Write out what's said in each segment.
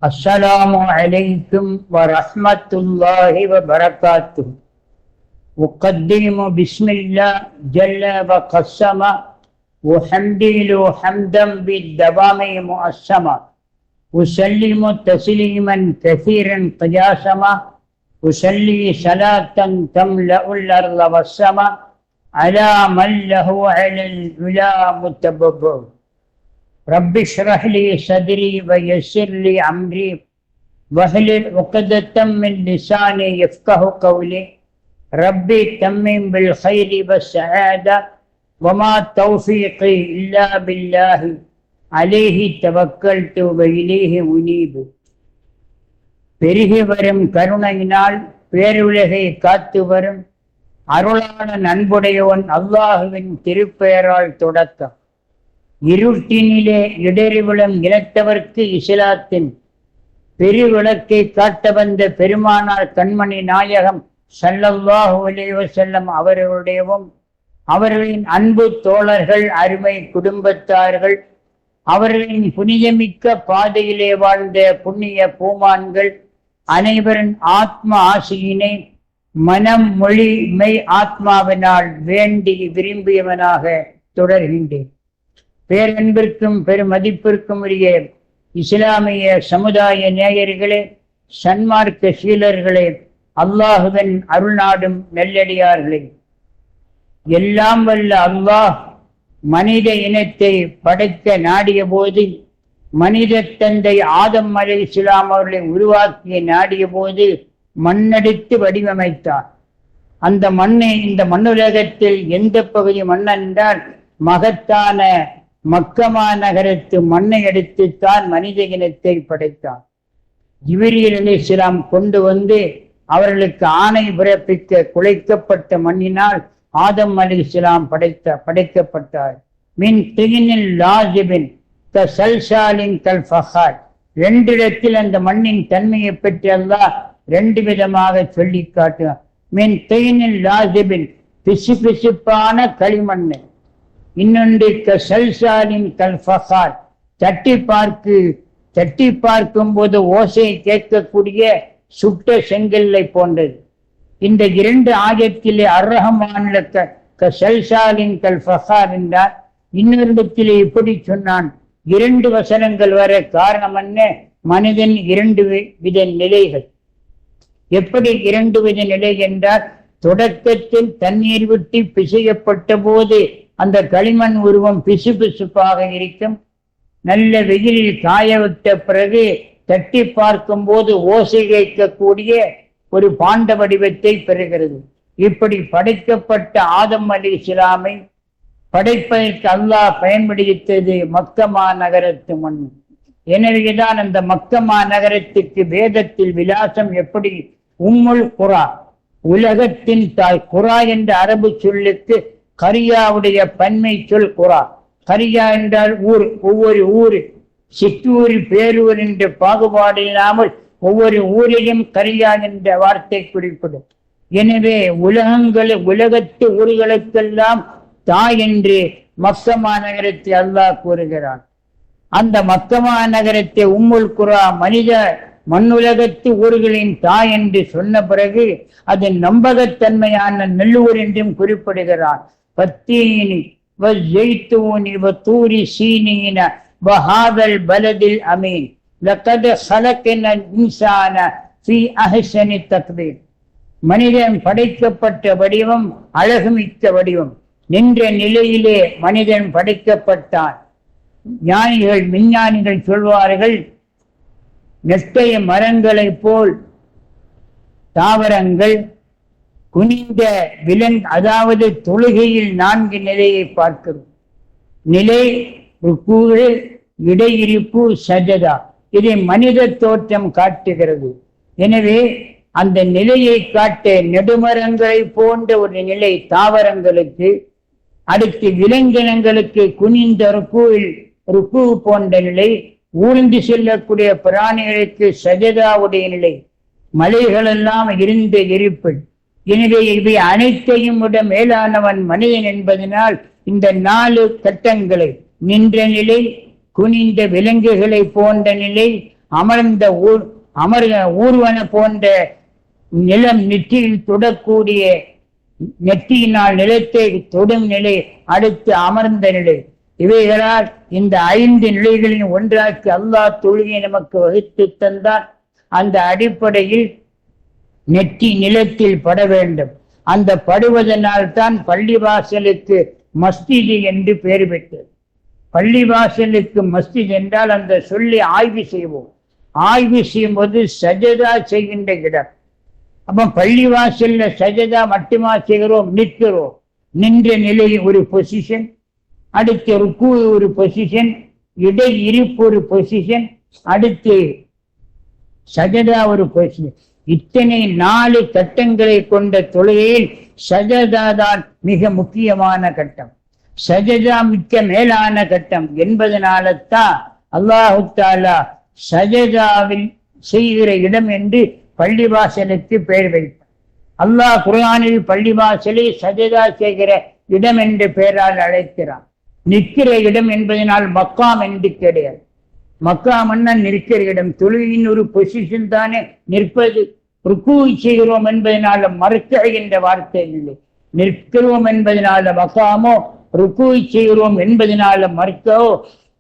السلام عليكم ورحمة الله وبركاته. أقدم بسم الله جل وقسم وحمدي له حمدا بالدوام مؤسما. أسلم تسليما كثيرا قياسما. أسلي صلاة تملأ الأرض والسماء على من له على العلا متببر. رب اشرح لي صدري ويسر لي أمري واحلل عقدة من لساني يفقه قولي. ربي تمم بالخير والسعادة وما توفيقي إلا بالله عليه توكلت وإليه أنيب. பெருகி வரும் கருணையினால் பேருலகை காத்து வரும் அருளான நண்புடையவன் அல்லாஹுவின் திருப்பெயரால் தொடக்கம். இருட்டினிலே இடறி விழும் இனத்தவர்க்கு இஸ்லாத்தின் பெருவிளக்கை காட்ட வந்த பெருமானார் கண்மணி நாயகம் ஸல்லல்லாஹு அலைஹி வஸல்லம் அவர்களுடையவும் அவர்களின் அன்பு தோழர்கள் அருமை குடும்பத்தார்கள் அவர்களின் புனிதமிக்க பாதையிலே வாழ்ந்த புண்ணிய பூமான்கள் அனைவரின் ஆத்ம ஆசையினை மனம் மொழி மெய் ஆத்மாவினால் வேண்டி விரும்பியவனாக தொடர்கின்றேன். பேரன்பிற்கும் பெருமதிப்பிற்கும் உரிய இஸ்லாமிய சமுதாய நேயர்களே, சன்மார்க்க சீலர்களே, அல்லாஹுவின் அருள்நாடும் நெல்லடியார்களே, எல்லாம் வல்ல அல்லாஹ் மனித இனத்தை படைக்க நாடிய போது மனித தந்தை ஆதம் அலைஹிஸ்ஸலாம் அவர்களை உருவாக்கிய நாடிய போது மண்ணெடுத்து வடிவமைத்தார். அந்த மண்ணை இந்த மண்ணுலகத்தில் எந்த பகுதி மண் என்றால் மகத்தான மக்கமா நகரத்து மண்ணை எடுத்துத்தான் மனித இனத்தை படைத்தார். ஜிப்ரீல் அலைஹிஸ்ஸலாம் கொண்டு வந்து அவர்களுக்கு ஆணை பிறப்பிக்க குலைக்கப்பட்ட மண்ணினால் ஆதம் அலைஹிஸ்ஸலாம் படைக்கப்பட்டார். மின் தீனில் லாஜிபின் க சல்சாலின் கல் ஃபஹார். ரெண்டிடத்தில் அந்த மண்ணின் தன்மையை பற்றி அல்லாஹ் ரெண்டு விதமாக சொல்லி காட்டுவார். மின் தீனில் லாஜிபின் பிசு பிசுப்பான களிமண்ணு, இன்னொன்று க சல்சாலின் கல் ஃபஹார் தட்டி பார்க்கும் போது ஓசையை கேட்கக்கூடிய சுட்ட செங்கல்லை போன்றது. இந்த இரண்டு ஆயத்திலே அர்ரஹ்மான்ல க சல்சாலின் கல் ஃபஹார் என்றார். இன்னொருத்திலே இப்படி சொன்னான். இரண்டு வசனங்கள் வர காரணம் என்ன? மனிதன் இரண்டு வித நிலைகள். எப்படி இரண்டு வித நிலை என்றால், தொடக்கத்தில் தண்ணீர் விட்டு பிசையப்பட்ட போது அந்த களிமண் உருவம் பிசு பிசுப்பாக இருக்கும். நல்ல வெயிலில் காயவிட்ட பிறகு தட்டி பார்க்கும் போது ஓசை கேட்கக்கூடிய ஒரு பாண்ட வடிவத்தை பெறுகிறது. இப்படி படைக்கப்பட்ட ஆதம் அலைஹிஸ்ஸலாமை படைப்பதற்கு அல்லாஹ் பயன்படுத்தது மக்கமா நகரத்து மண். எனவேதான் அந்த மக்கமா நகரத்துக்கு வேதத்தில் விலாசம் எப்படி உம்முல் குரா, உலகத்தின் தாய். குரா என்ற அரபு சொல்லுக்கு கரியாவுடைய பன்மை சொல் குரா. கரியா என்றால் ஊர். ஒவ்வொரு ஊர், சிற்றூர் பேரூர் என்ற பாகுபாடு இல்லாமல் ஒவ்வொரு ஊரையும் கரியா என்ற வார்த்தை குறிப்பிடும். எனவே உலகத்து ஊர்களுக்கெல்லாம் தாய் என்று மக்கமா நகரத்தை அல்லாஹ் கூறுகிறான். அந்த மக்கமா நகரத்தை உம்முல் குரா, மனித மண்ணுலகத்து ஊர்களின் தாய் என்று சொன்ன பிறகு அது நம்பகத்தன்மையான நல்லூர் என்றும் குறிப்பிடுகிறான். பத்தீனி வஸ்ஸைத்தூனி வத்தூரி சீனீன வஹாதல் பலதில் அமீன் லகத் ஹலக்னல் இன்சான ஃபீ அஹ்ஸனி தக்வீம். மனிதன் படைக்கப்பட்ட வடிவம் அழகுமிக்க வடிவம். நின்ற நிலையிலே மனிதன் படைக்கப்பட்டான். ஞானிகள் விஞ்ஞானிகள் சொல்வார்கள், நெட்டைய மரங்களை போல் தாவரங்கள் குனிந்த அதாவது தொழுகையில் 4 நிலையை பார்க்கிறோம். நிலை, ருக்கூ, இடையிருப்பு, சஜதா. இதை மனித தோற்றம் காட்டுகிறது. எனவே அந்த நிலையை காட்ட நெடுமரங்களை போன்ற ஒரு நிலை தாவரங்களுக்கு, அடுத்து விலங்கினங்களுக்கு குனிந்த ருக்கு போன்ற நிலை, ஊழ்ந்து செல்லக்கூடிய பிராணிகளுக்கு சஜதாவுடைய நிலை, மலைகள் எல்லாம் இருந்த இருப்பில். எனவே இவை அனைத்தையும் விட மேலானவன் மனிதன் என்பதனால் இந்த 4 கட்டங்களை, நின்ற நிலை, குனிந்த விலங்குகளை போன்ற நிலை, அமர்ந்த ஊர்வன போன்ற நிலம் நெற்றியில் தொடக்கூடிய நெற்றியினால் நிலத்தை தொடும் நிலை, அடுத்து அமர்ந்த நிலை, இவைகளால் இந்த 5 நிலைகளின் ஒன்றாக்கி அல்லாஹ் தொழுகை நமக்கு வகுத்து தந்தார். அந்த அடிப்படையில் நெற்றி நிலத்தில் பட வேண்டும். அந்த படுவதனால் தான் பள்ளிவாசலுக்கு மஸ்ஜிது என்று பெயர் பெற்றது. பள்ளிவாசலுக்கு மஸ்ஜித் என்றால் அந்த சொல்லி ஆய்வு செய்வோம். ஆய்வு செய்யும் போது சஜதா செய்கின்ற இடம். அப்ப பள்ளிவாசல்ல சஜதா மட்டுமா செய்கிறோம்? நிற்கிறோம். நின்ற நிலை ஒரு பொசிஷன், அடுத்து ருக்கு ஒரு பொசிஷன், இடை இருப்பு ஒரு பொசிஷன், அடுத்து சஜதா ஒரு பொசிஷன். இத்தனை 4 கட்டங்களை கொண்ட தொழுகையில் சஜதா தான் மிக முக்கியமான கட்டம். சஜதா மிக்க மேலான கட்டம் என்பதனால தான் அல்லாஹு தஆலா சஜதாவில் செய்கிற இடம் என்று பள்ளிவாசலுக்கு பெயர் வைத்தார். அல்லாஹ் குர்ஆனில் பள்ளிவாசலை சஜதா செய்கிற இடம் என்ற பெயரால் அழைக்கிறான். நிற்கிற இடம் என்பதனால் மக்காம் என்று கிடையாது. மக்காமன்னா நிற்கிற இடம். தொழுகையின் ஒரு பொசிஷன் தானே நிற்பது. ருக்கு செய்கிறோம் என்பதனால மறுக்க என்ற வார்த்தை இல்லை. நிற்கிறோம் என்பதனால மக்காமோ, ருக்கு செய்கிறோம் என்பதனால மறுக்கவோ,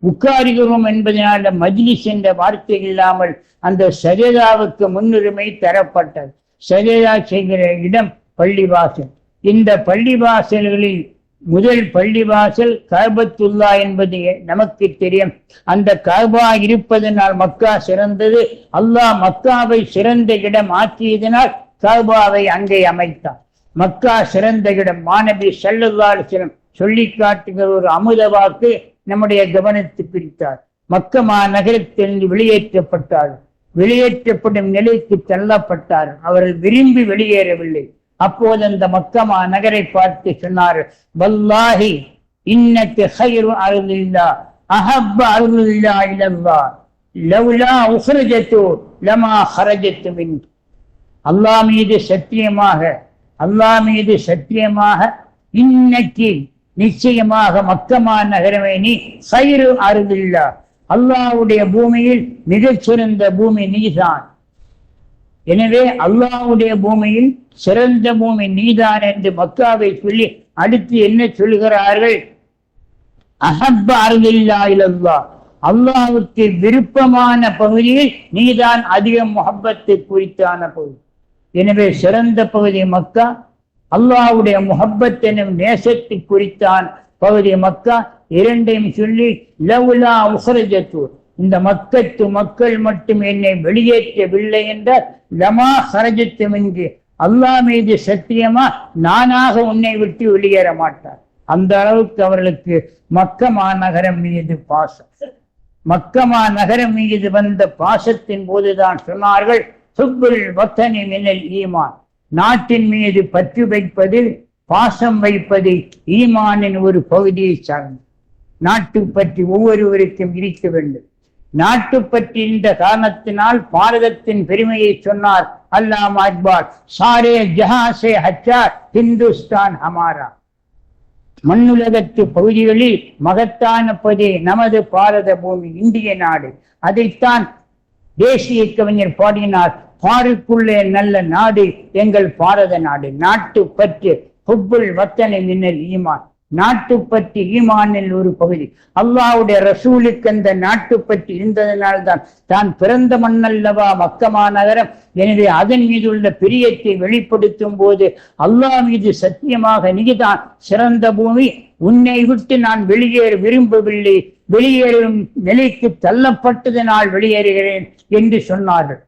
உட்காருகிறோம் என்பதனால மஜ்லிஸ் என்ற வார்த்தை இல்லாமல் அந்த சஜதாவுக்கு முன்னுரிமை தரப்பட்டது. சஜதா செய்கிற இடம் பள்ளிவாசல். இந்த பள்ளிவாசல்களில் முதல் பள்ளிவாசல் கஅபத்துல்லா என்பது நமக்கு தெரியும். அந்த கஅபா இருப்பதனால் மக்கா சிறந்தது. அல்லாஹ் மக்காவை சிறந்த இடம் ஆக்கியதனால் கஅபாவை அங்கே அமைத்தார். மக்கா சிறந்த இடம். மாநபி ஸல்லல்லாஹு அலைஹி வஸல்லம் சொல்லி காட்டுகிற ஒரு அமுத வாக்கு நம்முடைய கவனத்துக்கு பிடித்தார். மக்கமா நகரத்திலிருந்து வெளியேற்றப்பட்டார். வெளியேற்றப்படும் நிலைக்கு தள்ளப்பட்டார். அவர்கள் விரும்பி வெளியேறவில்லை. அப்போது அந்த மக்கமா நகரை பார்த்து சொன்னார், வல்லாஹி இன்னக கைரு அர்தில்லாஹ் அஹப்ப அர்தில்லாஹ் இலல்லாஹ் லவ்லா உக்ரஜது லமா ஹரஜது மின். அல்லாஹ் மீது சத்தியமாக, அல்லாஹ் மீது சத்தியமாக, இன்னைக்கு நிச்சயமாக மக்கமா நகரமே நீ கைரு அர்தில்லாஹ், அல்லாஹ்வுடைய பூமியில் மிகச்சிறந்த பூமி நீதான். எனவே அல்லாஹ்வுடைய பூமியில் சிறந்த பூமி நீதான் என்று மக்காவை சொல்லி அடுத்து என்ன சொல்கிறார்கள்? அஹப்ப அர்தில்லாஹ் இலல்லாஹ், அல்லாஹ்வுக்கு விருப்பமான பகுதியில் நீதான் அதிக முஹப்பத்தை குறித்தான பகுதி. எனவே சிறந்த பகுதி மக்கா. அல்லாஹ்வுடைய முஹப்பத் எனும் நேசத்தை குறித்தான் பகுதி மக்கா. இரண்டையும் சொல்லி லவ்லா உக்ரஜது, இந்த மக்கத்து மக்கள் மட்டும் என்னை வெளியேற்றவில்லை என்றால் லமா ஹரஜத்து மின்கு, அல்லாஹ் மீது சத்தியமா நானாக உன்னை விட்டு வெளியேற மாட்டார். அந்த அளவுக்கு அவர்களுக்கு மக்கமா நகரம் மீது பாசம். மக்கமா நகரம் மீது வந்த பாசத்தின் போதுதான் சொன்னார்கள், ஹுப்புல் வத்தனி மினல் ஈமான், நாட்டின் மீது பற்று வைப்பதில் பாசம் வைப்பது ஈமானின் ஒரு பகுதியை சார்ந்து. நாட்டு பற்றி ஒவ்வொருவருக்கும் இருக்க வேண்டும். நாட்டு பற்றி இந்த காரணத்தினால் பாரதத்தின் பெருமையை சொன்னார் அல்லாமா இக்பால், சாரே ஜஹாசே ஹச்சா ஹிந்துஸ்தான் ஹமாரா. மண்ணுலகத்து பகுதிகளில் மகத்தான பகுதி நமது பாரத பூமி, இந்திய நாடு. அதைத்தான் தேசிய கவிஞர் பாடினார், பாருக்குள்ளே நல்ல நாடு எங்கள் பாரத நாடு. நாட்டு பற்று ஹுப்புல் வத்தனி மினல் ஈமான், நாட்டு பற்றி ஈமானில் ஒரு பகுதி. அல்லாஹ்வுடைய ரசூலுக்கு அந்த நாட்டு பற்றி இருந்ததனால்தான் தான் பிறந்த மண்ணல்லவா மக்கமா நகரம். எனவே அதன் மீது உள்ள பிரியத்தை வெளிப்படுத்தும் போது அல்லாஹ் மீது சத்தியமாக நீதான் சிறந்த பூமி, உன்னை விட்டு நான் வெளியேற விரும்பவில்லை, வெளியேறும் நிலைக்கு தள்ளப்பட்டதனால் வெளியேறுகிறேன் என்று சொன்னார்கள்.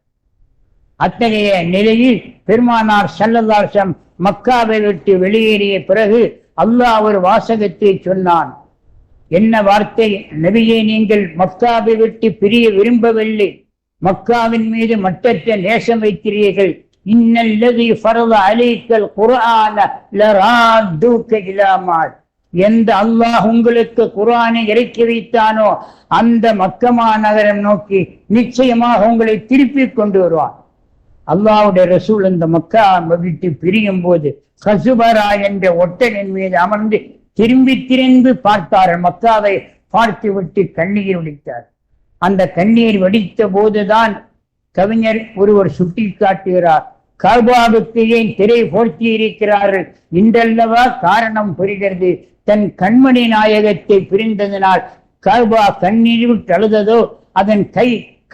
அத்தகைய நிலையில் பெருமானார் ஸல்லல்லாஹு அலைஹி வஸல்லம் மக்காவை விட்டு வெளியேறிய பிறகு அல்லாஹ் ஒரு வாசகத்தை சொன்னான். என்ன வார்த்தை? நபியே, நீங்கள் மக்காவை விட்டு பிரிய விரும்பவில்லை, மக்காவின் மீது மட்டற்ற நேசம் வைக்கிறீர்கள். இன்னல்லதி ஃபரத அலைக்கல் குர்ஆன லராதுக இலா மாத், எந்த அல்லாஹ் உங்களுக்கு குர்ஆனை இறக்கி வைத்தானோ அந்த மக்கமா நகரம் நோக்கி நிச்சயமாக உங்களை திருப்பி கொண்டு வருவான். அல்லாஹ்வுடைய ரசூல் இந்த மக்கா விட்டு பிரியும் போது கசுபரா என்ற ஒட்டலின் மீது அமர்ந்து திரும்பி பார்த்தார்கள். மக்காவை பார்த்து விட்டு கண்ணீர் ஒழித்தார். அந்த கண்ணீர் வடித்த போதுதான் கவிஞர் ஒருவர் சுட்டி காட்டுகிறார், காபாவுக்கு ஏன் திரை போர்த்தி இருக்கிறார்கள், இன்றல்லவா காரணம் புரிகிறது. தன் கண்மணி நாயகத்தை பிரிந்ததனால் காபா கண்ணீர் விட்டு அழுததோ, அதன்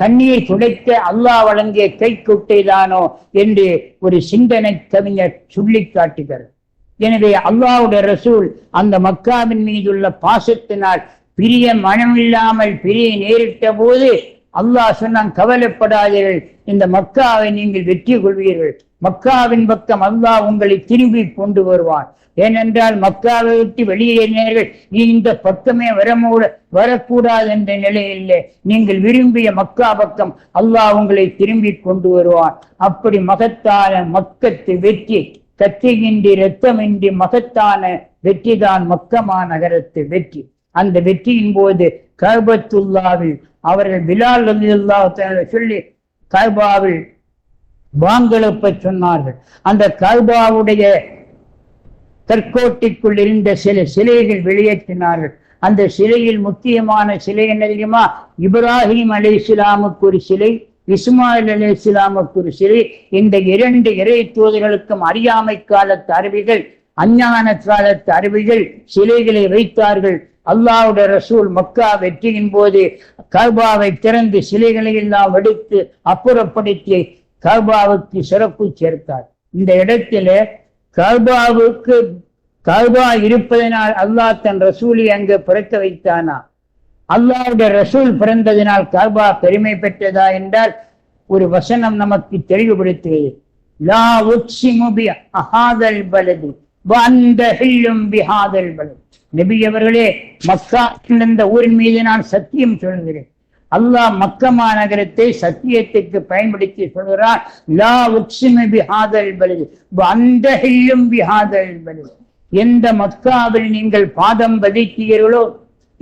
கண்ணீர் துடைக்க அல்லாஹ் வழங்கிய கை குட்டைதானோ என்று ஒரு சிந்தனை கவிஞர் சொல்லி காட்டுகிறார். எனவே அல்லாஹ்வுடைய ரசூல் அந்த மக்காவின் மீதுள்ள பாசத்தினால் பிரிய மனமில்லாமல் பிரிய நேரிட்ட போது அல்லாஹ் சொன்னான், கவலைப்படாதீர்கள், இந்த மக்காவை நீங்கள் வெற்றி கொள்வீர்கள், மக்காவின் பக்கம் அல்லாஹ் உங்களை திரும்பி கொண்டு வருவான். ஏனென்றால் மக்காவை விட்டு வெளியேறினீர்கள், இந்த பக்கமே வரக்கூடாது என்ற நிலையில் நீங்கள் விரும்பிய மக்கா பக்கம் அல்லாஹ் உங்களை திரும்பி கொண்டு வருவான். அப்படி மகத்தான மக்கத்து வெற்றி, கத்தியின்றி இரத்தமின்றி மகத்தான வெற்றிதான் மக்கமா நகரத்து வெற்றி. அந்த வெற்றியின் போது கஅபத்துல்லாவில் அவர்கள் பிலால் ரலியல்லாஹு சொல்லி கஅபாவில் வாங்கெழுப்ப சொன்னார்கள். அந்த கஅபாவுடைய கற்கோட்டிற்குள் இருந்த சில சிலைகள் வெளியேற்றினார்கள். அந்த சிலையில் முக்கியமான சிலை என்ன தெரியுமா? இப்ராஹிம் அலைஹிஸ்ஸலாமுக்கு ஒரு சிலை, இஸ்மாயில் அலைஹிஸ்ஸலாமுக்கு ஒரு சிலை. இந்த இரண்டு இறை தூதர்களுக்கும் அறியாமை காலத்து அறிவிகள், அஞ்ஞான காலத்து அறிவிகள் சிலைகளை வைத்தார்கள். அல்லாஹ்வுடைய ரசூல் மக்கா வெற்றியின் போது கஅபாவை திறந்து சிலைகளை எல்லாம் எடுத்து அப்புறப்படுத்தி கஅபாவுக்கு சிறப்பு சேர்த்தார். இந்த இடத்துல கஅபா இருப்பதனால் அல்லாஹ் தன் ரசூலை அங்கு பிறக்க வைத்தானா? அல்லாஹ்வுடைய ரசூல் பிறந்ததினால் கஅபா பெருமை பெற்றதா என்றால் ஒரு வசனம் நமக்கு தெளிவுபடுத்துகிறது. லா உக்ஸிமு பி ஹாதல் பலதி வ அன்த ஹில்லும் பி ஹாதல் பலதி. நபி அவர்களே, மக்கா என்ற ஊரின் மீது நான் சத்தியம் சொல்கிறேன். அல்லாஹ் மக்கமா நகரத்தை சத்தியத்துக்கு பயன்படுத்தி சொல்கிறார். லா உக்ஸிமு பி ஹாதல் பலதி வ அன்த ஹில்லும் பி ஹாதல் பலதி. எந்த மக்காவில் நீங்கள் பாதம் பதித்தீர்களோ,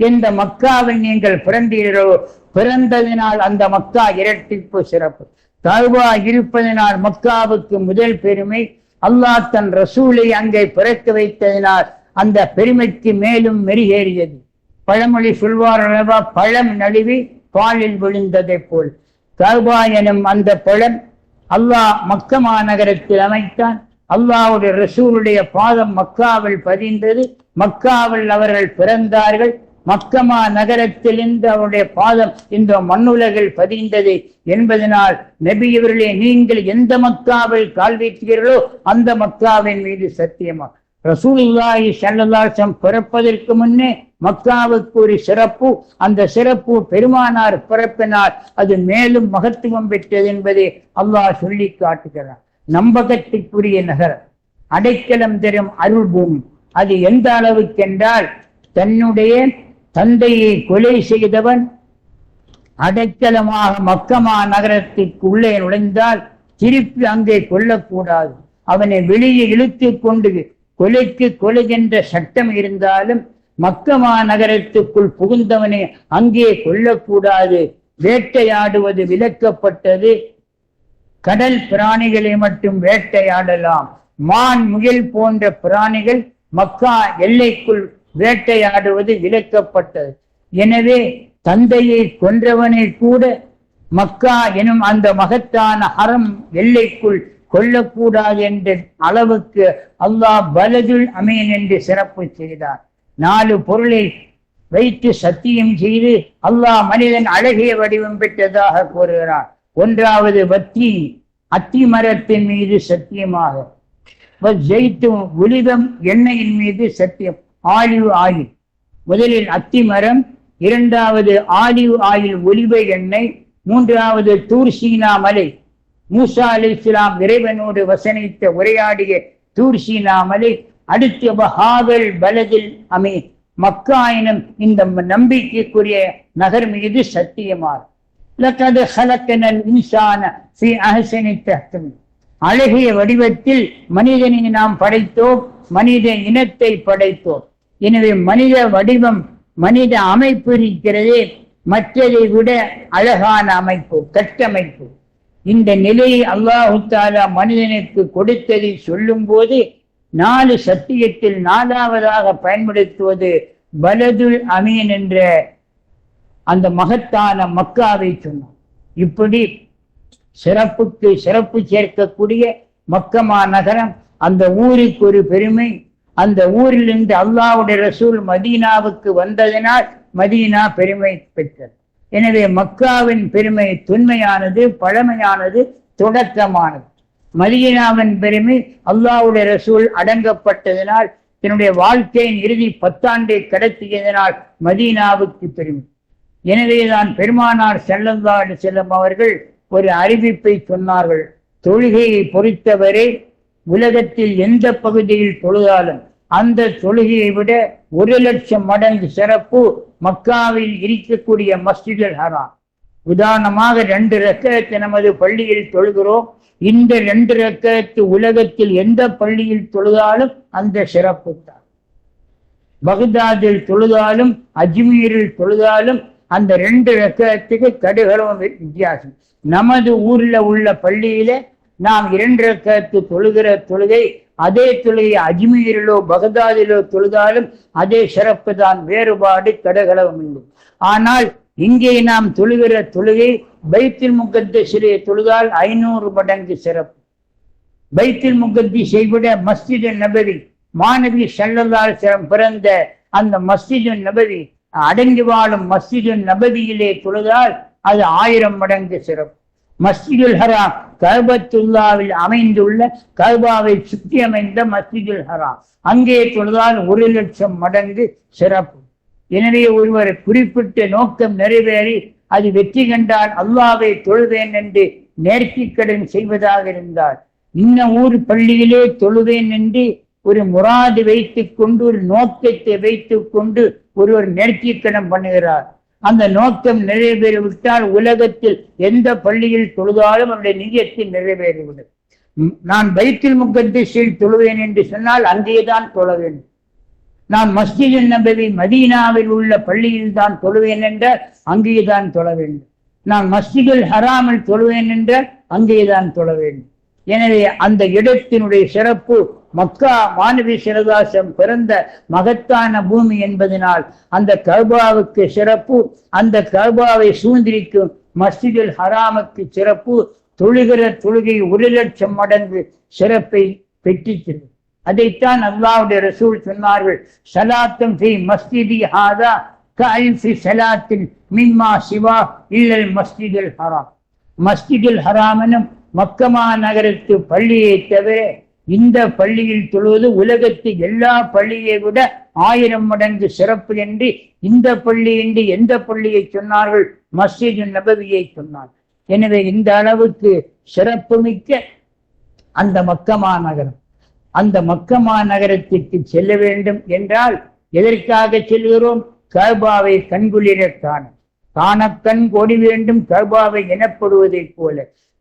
எந்த மக்காவில் நீங்கள் பிறந்தீர்களோ, பிறந்ததினால் அந்த மக்கா இரட்டிப்பு சிறப்பு. கஅபா இருப்பதனால் மக்காவுக்கு முதல் பெருமை. அல்லாஹ் தன் ரசூலை அங்கே பிறக்க வைத்ததினால் அந்த பெருமைக்கு மேலும் மெருகேறியது. பழமொழி சொல்வார் அல்லவா, பழம் நழுவி பாலில் விழுந்ததை போல் கஅபா எனும் அந்த பழம் அல்லாஹ் மக்கமா நகரத்தில் அமைத்தான். அல்லாஹ்வுடைய ரசூலுடைய பாதம் மக்காவில் பதிந்தது. மக்காவில் அவர்கள் பிறந்தார்கள். மக்கமா நகரத்திலிருந்து அவருடைய பாதம் இந்த மண்ணுலகில் பதிந்தது என்பதனால் நபி அவர்களே, நீங்கள் எந்த மக்காவில் கால் வைத்தீர்களோ அந்த மக்காவின் மீது சத்தியமா. ரசூலுல்லாஹி ஸல்லல்லாஹு அலைஹி வஸல்லம் பிறப்பதற்கு முன்னே மக்காவுக்கு ஒரு சிறப்பு. அந்த சிறப்பு பெருமானார் பிறப்பினால் அது மேலும் மகத்துவம் பெற்றது என்பதை அல்லாஹ் சொல்லி காட்டுகிறார். நம்பகத்திற்குரிய நகரம், அடைக்கலம் தரும் அருள் பூமி. அது எந்த அளவுக்கு என்றால், தன்னுடைய தந்தையை கொலை செய்தவன் அடைக்கலமாக மக்கமா நகரத்திற்கு உள்ளே நுழைந்தால் திருப்பி அங்கே கொல்லக்கூடாது. அவனை வெளியே இழுத்து கொண்டு கொலைக்கு கொலை என்ற சட்டம் இருந்தாலும் மக்கமா நகரத்துக்குள் புகுந்தவனை அங்கே கொல்லக்கூடாது. வேட்டையாடுவது விலக்கப்பட்டது. கடல் பிராணிகளை மட்டும் வேட்டையாடலாம். மான், முயல் போன்ற பிராணிகள் மக்கா எல்லைக்குள் வேட்டையாடுவது விலக்கப்பட்டது. எனவே தந்தையை கொன்றவனை கூட மக்கா எனும் அந்த மகத்தான ஹரம் எல்லைக்குள் கொல்லக்கூடாது என்ற அளவுக்கு அல்லாஹ் பலதுல் அமீன் என்று சிறப்பு செய்தார். 4 பொருளை வைத்து சத்தியம் செய்து அல்லாஹ் மனிதன் அழகிய வடிவம் பெற்றதாக கூறுகிறார். ஒன்றாவது வத்தி, அத்தி மரத்தின் மீது சத்தியமாக, ஒலிவம் எண்ணெயின் மீது சத்தியம். ஆலிவ் ஆயில், முதலில் அத்தி மரம், இரண்டாவது ஆலிவ் ஆயில் ஒலிவ எண்ணெய், மூன்றாவது தூர் சீனா மலை, மூசா அலைஹிஸ்ஸலாம் இறைவனோடு வசனித்த உரையாடிய தூர் சீனா மலை. அடுத்து வஹாதல் பலதில் அமீன், மக்கா எனும் இந்த நம்பிக்கைக்குரிய நகர் மீது சத்தியமாக. லகத் ஹலக்னல் இன்சான ஃபீ அஹ்ஸனி தக்வீம், அழகிய வடிவத்தில் மனிதனை நாம் படைத்தோம், மனித இனத்தை படைத்தோம். எனவே மனித வடிவம், மனித அமைப்பு இருக்கிறதே மற்றதை விட அழகான அமைப்பு, கட்டமைப்பு. இந்த நிலையை அல்லாஹு தஆலா மனிதனுக்கு கொடுத்ததை சொல்லும் போது 4 சத்தியத்தில் 4வதாக பயன்படுத்துவது பலதுல் அமீன் என்ற அந்த மகத்தான மக்காவை சொன்னான். இப்படி சிறப்புக்கு சிறப்பு சேர்க்கக்கூடிய மக்கமா நகரம், அந்த ஊருக்கு ஒரு பெருமை. அந்த ஊரிலிருந்து அல்லாஹ்வுடைய ரசூல் மதீனாவுக்கு வந்ததினால் மதீனா பெருமை பெற்றது. எனவே மக்காவின் பெருமை தொன்மையானது, பழமையானது, தொடக்கமானது. மதீனாவின் பெருமை அல்லாஹ்வுடைய ரசூல் அடங்கப்பட்டதனால், தன்னுடைய வாழ்க்கையின் இறுதி 10 ஆண்டை கடத்தியதனால் மதீனாவுக்கு பெருமை. எனவேதான் பெருமானார் ஸல்லல்லாஹு அலைஹி வஸல்லம் அவர்கள் ஒரு அறிவிப்பை சொன்னார்கள். தொழுகையை பொறுத்தவரை உலகத்தில் எந்த பகுதியில் தொழுதாலும் அந்த தொழுகையை விட 1,00,000 மடங்கு சிறப்பு மக்காவில் இருக்கக்கூடிய மஸ்ஜிதுல் ஹராம். உதாரணமாக 2 ரக்அத் நமது பள்ளியில் தொழுகிறோம். இந்த 2 ரக்அத் உலகத்தில் எந்த பள்ளியில் தொழுதாலும் அந்த சிறப்பு தான். பகதாதில் தொழுதாலும் அஜ்மீரில் தொழுதாலும் அந்த 2 ரக்அத்துக்கு கடுகளவும் வித்தியாசம். நமது ஊர்ல உள்ள பள்ளியில நாம் 2 ரக்அத் தொழுகிற தொழுகை, அதே தொழுகை அஜ்மீரிலோ பகதாதிலோ தொழுதாலும் அதே சிறப்பு தான், வேறுபாடு கடுகளவும் இல்லை. ஆனால் இங்கே நாம் தொழுகிற தொழுகை பைத்துல் முகத்தஸிலே தொழுதால் 500 மடங்கு சிறப்பு. பைத்துல் முகத்தஸை விட மஸ்ஜிது நபவி, மாநபி ஸல்லல்லாஹு அலைஹி வஸல்லம் பிறந்த அந்த மஸ்ஜிது நபவி, அடங்கி வாழும் மஸ்ஜிது நபவியிலே தொழுதால் அது 1000 மடங்கு சிறப்பு. மஸ்ஜிதுல் ஹராம் கஅபத்துல்லாவில் அமைந்துள்ள, கஅபாவை சுற்றி அமைந்த மஸ்ஜிதுல் ஹராம், அங்கே தொழுதால் 1,00,000 மடங்கு சிறப்பு. எனவே ஒருவர் குறிப்பிட்ட நோக்கம் நிறைவேறி அது வெற்றி கண்டால் அல்லாஹ்வை தொழுவேன் என்று நேர்த்திக்கடன் செய்வதாக இருந்தால், இன்ன ஊர் பள்ளியிலே தொழுவேன் என்று ஒரு முராது வைத்துக் கொண்டு, ஒரு நோக்கத்தை வைத்துக் கொண்டு ஒருவர் நேர்த்திக்கடன் பண்ணுகிறார். அந்த நோக்கம் நிறைவேறிவிட்டால் உலகத்தில் எந்த பள்ளியில் தொழுதாலும் அவருடைய நியத்தில் நிறைவேறிவிடும். நான் பைத்துல் முகத்தஸில் தொழுவேன் என்று சொன்னால் அங்கேதான் தொழ வேண்டும். நான் மஸ்ஜிது நபவி மதீனாவில் உள்ள பள்ளியில் தான் தொழுவேன் என்றால் அங்கேதான் தொழ வேண்டும். நான் மஸ்ஜிதுல் ஹராமில் தொழுவேன் என்றால் அங்கேதான் தொழ வேண்டும். எனவே அந்த இடத்தினுடைய சிறப்பு, மக்கா மாநபி ஸல்லல்லாஹு அலைஹி வஸல்லம் பிறந்த மகத்தான பூமி என்பதனால் அந்த கஅபாவுக்கு சிறப்பு, அந்த கஅபாவை சூழ்ந்திருக்கும் மஸ்ஜிதுல் ஹராமுக்கு சிறப்பு. தொழுகிற தொழுகை 1,00,000 மடங்கு சிறப்பை பெற்றிருக்கிறது. அதைத்தான் அல்லாஹ்வுடைய ரசூல் சொன்னார்கள், ஸலாத்துன் ஃபீ மஸ்ஜிதி ஹாதா கஅல்ஃபி ஸலாத்தின் மிம்மா சிவா இல்லல் மஸ்ஜிதுல் ஹராம். மஸ்ஜிதுல் ஹராமனும் மக்கமா நகரத்து பள்ளியை தவிர இந்த பள்ளியில் தொழுவது உலகத்தில் எல்லா பள்ளியை விட 1000 மடங்கு சிறப்பு என்று இந்த பள்ளி என்று எந்த பள்ளியை சொன்னார்கள்? மஸ்ஜிது நபவியை சொன்னார். எனவே இந்த அளவுக்கு சிறப்பு மிக்க அந்த மக்கமா நகரம், அந்த மக்கமா நகரத்திற்கு செல்ல வேண்டும் என்றால் எதற்காக செல்கிறோம்? கஅபாவை கண்குளிர காண, காணக்கண் கோடி வேண்டும் கஅபாவை எனப்படுவதை போல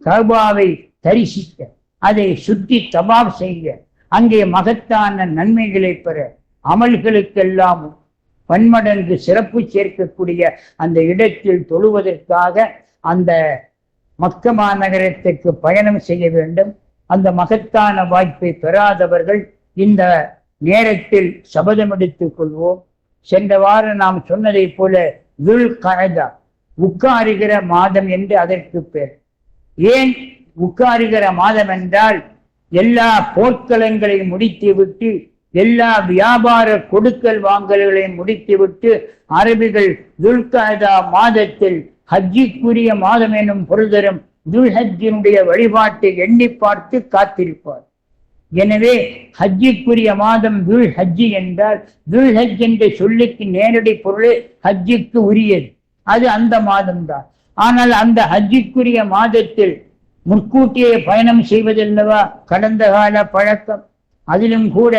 கஅபாவை தரிசிக்க, அதை சுற்றி தவாப் செய்ய, அங்கே மகத்தான நன்மைகளை பெற, அமல்களுக்கெல்லாம் பன்மடங்கு சிறப்பு சேர்க்கக்கூடிய அந்த இடத்தில் தொழுவதற்காக அந்த மக்கமா நகரத்திற்கு பயணம் செய்ய வேண்டும். அந்த மகத்தான வாய்ப்பை பெறாதவர்கள் இந்த நேரத்தில் சபதம் எடுத்துக் கொள்வோம். சென்ற வாரம் நாம் சொன்னதை போல துல் கஅதா, உட்காருகிற மாதம் என்று அதற்கு பேர். ஏன் உட்காருகிற மாதம் என்றால், எல்லா போர்க்களங்களையும் முடித்துவிட்டு, எல்லா வியாபார கொடுக்கல் வாங்கல்களையும் முடித்துவிட்டு அரபிகள் துல்கஅதா மாதத்தில் ஹஜ்ஜிக்குரிய மாதம் எனும் பொருள் தரும் துல்ஹஜ்ஜினுடைய வழிபாட்டை எண்ணி பார்த்து காத்திருப்பார். எனவே ஹஜ்ஜிக்குரிய மாதம் துல்ஹஜ்ஜி என்றால், துல்ஹஜ் என்ற சொல்லுக்கு நேரடி பொருள் ஹஜ்ஜிக்கு உரியது, அது அந்த மாதம்தான். ஆனால் அந்த ஹஜ்ஜிக்குரிய மாதத்தில் முன்கூட்டியே பயணம் செய்வதல்லவா கடந்த கால பழக்கம். அதிலும் கூட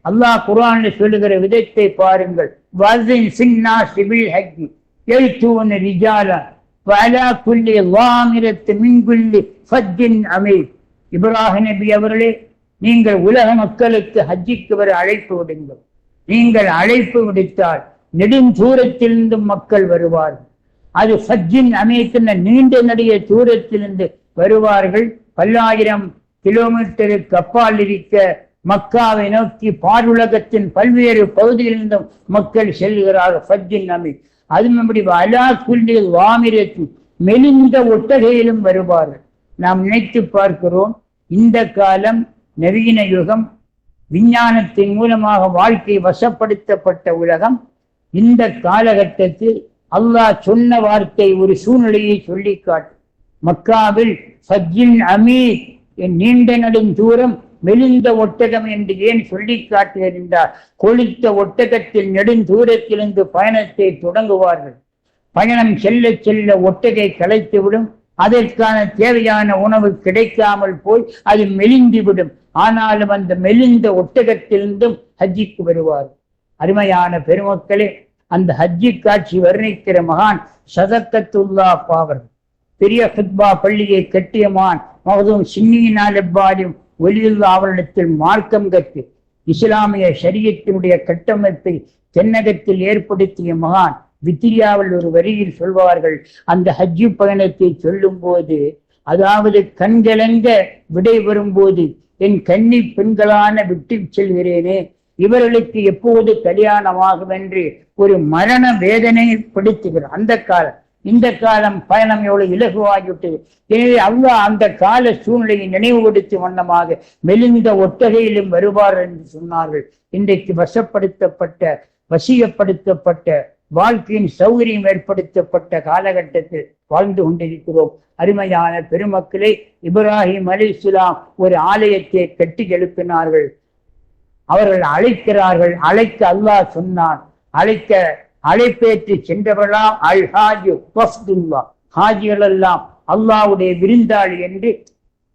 அல்லாஹ் குர்ஆனில் சொல்லுகிற விதத்தை பாருங்கள். வஸின் சின்னாஸி பில் ஹஜ்ஜி யல்தூன ரிஜாலா வஅலா குல்லி லாமிரத்தி மின் குல்லி ஃபஜ்ஜின் அமீர். இப்ராஹிம் நபி அவர்களே, நீங்கள் உலக மக்களுக்கு ஹஜ்ஜிக்கு வர அழைப்பு விடுங்கள். நீங்கள் அழைப்பு விடுத்தால் நெடுந்தூரத்திலிருந்து மக்கள் வருவார்கள். அது ஃபஜ்ஜின் அமீர், நீண்ட நெடிய தூரத்திலிருந்து வருவார்கள். 10,000 கிலோமீட்டருக்கு அப்பால் இருக்க மக்காவை நோக்கி பாருலகத்தின் பல்வேறு பகுதியிலிருந்தும் மக்கள் செல்கிறார்கள். ஃபஜ்ஜின் அமீர், அதுவும் அப்படி அலா குல்லி வாமிரத்து மெலிந்த ஒட்டகையிலும் வருவார்கள். நாம் நினைத்து பார்க்கிறோம், இந்த காலம் நவீன யுகம், விஞ்ஞானத்தின் மூலமாக வாழ்க்கை வசப்படுத்தப்பட்ட உலகம். இந்த காலகட்டத்தில் அல்லாஹ் சொன்ன வார்த்தை ஒரு சூழ்நிலையை சொல்லி காட்டு. மக்காவில் ஃபஜ்ஜின் அமீர், நீண்ட நெடும் தூரம் மெலிந்த ஒட்டகம் என்று ஏன் சொல்லி காட்டுகிறார்? கொளுத்த ஒட்டகத்தில் நெடுந்தூரத்திலிருந்து பயணத்தை தொடங்குவார்கள். பயணம் செல்ல செல்ல ஒட்டகை களைத்துவிடும். அதற்கான தேவையான உணவு கிடைக்காமல் போய் அது மெலிந்துவிடும். ஆனாலும் அந்த மெலிந்த ஒட்டகத்திலிருந்தும் ஹஜ்ஜிக்கு வருவார். அருமையான பெருமக்களே, அந்த ஹஜ்ஜி காட்சி வர்ணிக்கிற மகான் சதக்கத்துல்லா பாவர். பெரிய ஹுத்பா பள்ளியை கட்டியமான் மகதும் சின்னியினாலும் ஒலியுல்லா அவரிடத்தில் மார்க்கம் கற்று இஸ்லாமிய ஷரியத்தினுடைய கட்டமைப்பை தென்னகத்தில் ஏற்படுத்திய மகான் வித்திரியாவில் ஒரு வரியில் சொல்வார்கள். அந்த ஹஜ்ஜி பயணத்தை சொல்லும் போது, அதாவது கண்கலங்க விடை வரும்போது, என் கன்னி பெண்களான விட்டு செல்கிறேனே, இவர்களுக்கு எப்போது கல்யாணமாகும் என்று ஒரு மரண வேதனை படுத்துகிறார். அந்த காலம், இந்த காலம் பயணம் எவ்வளவு இலகுவாகிவிட்டது. எனவே அல்லாஹ் அந்த கால சூழ்நிலையை நினைவுபடுத்தும் வண்ணமாக மெலிந்த ஒட்டகையிலும் வருவார் என்று சொன்னார்கள். இன்றைக்கு வசியப்படுத்தப்பட்ட வாழ்க்கையின் சௌகரியம் ஏற்படுத்தப்பட்ட காலகட்டத்தில் வாழ்ந்து கொண்டிருக்கிறோம். அருமையான பெருமக்களே, இப்ராஹிம் அலைஹிஸ்ஸலாம் ஒரு ஆலயத்தை கட்டி எழுப்பினார்கள். அவர்கள் அழைக்கிறார்கள். அழைக்க அல்லாஹ் சொன்னான். அழைப்பேற்று சென்றவர்களாம் அல் ஹாஜ் வஃப்துல்லா, ஹாஜிகள் எல்லாம் அல்லாஹ்வுடைய விருந்தாளி என்று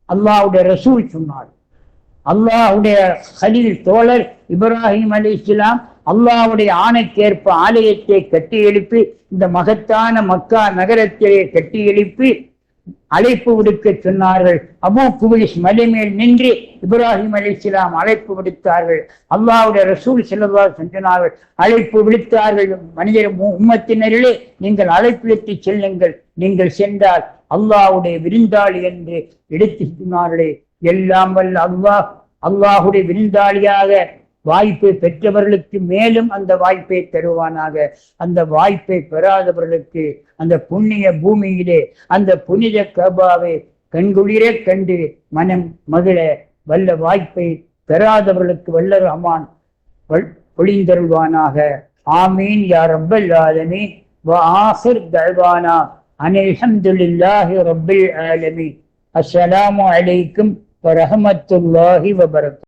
அல்லாஹ்வுடைய ரசூல் சொன்னார். அல்லாஹ்வுடைய கலீல் தோழர் இப்ராஹிம் அலைஹிஸ்ஸலாம் அல்லாஹ்வுடைய ஆணைக்கேற்ப ஆலயத்தை கட்டி எழுப்பி, இந்த மகத்தான மக்கா நகரத்திலே கட்டி எழுப்பி அழைப்பு விடுக்க சொன்னார்கள். அபூ குபைஸ் மலை மேல் நின்று இப்ராஹிம் அலைஹிஸ்ஸலாம் அழைப்பு விடுத்தார்கள். அல்லாஹ்வுடைய ரசூல் ஸல்லல்லாஹு அலைஹி வஸல்லம் சொன்னார்கள், அழைப்பு விடுத்தார்கள். மனிதர் உம்மத்தினரிலே நீங்கள் அழைப்பு விட்டு செல்லுங்கள், நீங்கள் சென்றால் அல்லாஹ்வுடைய விருந்தாளி என்று எடுத்து சொன்னார்களே. எல்லாம் வல்ல அல்லாஹ்வுடைய விருந்தாளியாக வாய்ப்பை பெற்றவர்களுக்கு மேலும் அந்த வாய்ப்பை தருவானாக. அந்த வாய்ப்பை பெறாதவர்களுக்கு அந்த புண்ணிய பூமியிலே அந்த புனித கபாவை கண்குளிர கண்டு மனம் மகிழ வல்ல வாய்ப்பை பெறாதவர்களுக்கு வல்ல ரஹ்மான் பொழிந்தருள்வானாக. ஆமீன் யா ரப்பல் ஆலமீன். வ ஆகிர் தஅவானா அனில் ஹம்துலில்லாஹி ரப்பில் ஆலமீன். அஸ்ஸலாமு அலைக்கும் வ ரஹ்மத்துல்லாஹி வ பரகாத்துஹு.